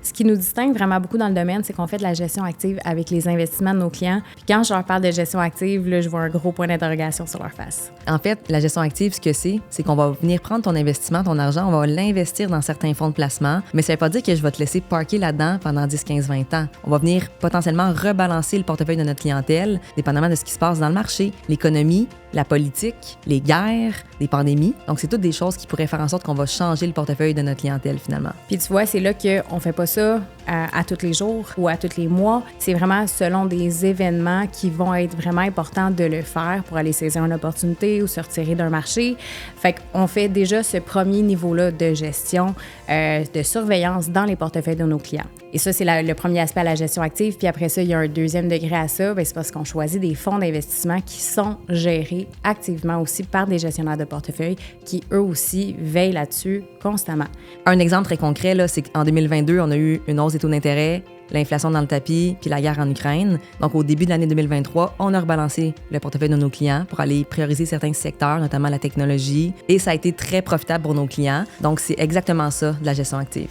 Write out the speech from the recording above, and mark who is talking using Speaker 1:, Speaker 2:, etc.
Speaker 1: Ce qui nous distingue vraiment beaucoup dans le domaine, c'est qu'on fait de la gestion active avec les investissements de nos clients. Puis quand je leur parle de gestion active, là, je vois un gros point d'interrogation sur leur face.
Speaker 2: En fait, la gestion active, ce que c'est qu'on va venir prendre ton investissement, ton argent, on va l'investir dans certains fonds de placement, mais ça ne veut pas dire que je vais te laisser parker là-dedans pendant 10, 15, 20 ans. On va venir potentiellement rebalancer le portefeuille de notre clientèle, dépendamment de ce qui se passe dans le marché, l'économie, la politique, les guerres, les pandémies. Donc, c'est toutes des choses qui pourraient faire en sorte qu'on va changer le portefeuille de notre clientèle, finalement.
Speaker 1: Puis tu vois, c'est là qu'on ne fait pas ça à tous les jours ou à tous les mois. C'est vraiment selon des événements qui vont être vraiment importants de le faire pour aller saisir une opportunité ou se retirer d'un marché. Fait qu'on fait déjà ce premier niveau-là de gestion, de surveillance dans les portefeuilles de nos clients. Et ça, c'est le premier aspect à la gestion active. Puis après ça, il y a un deuxième degré à ça. Bien, c'est parce qu'on choisit des fonds d'investissement qui sont gérés activement aussi par des gestionnaires de portefeuille qui, eux aussi, veillent là-dessus constamment.
Speaker 2: Un exemple très concret, là, c'est qu'en 2022, on a eu une hausse des taux d'intérêt, l'inflation dans le tapis, puis la guerre en Ukraine. Donc, au début de l'année 2023, on a rebalancé le portefeuille de nos clients pour aller prioriser certains secteurs, notamment la technologie. Et ça a été très profitable pour nos clients. Donc, c'est exactement ça, de la gestion active.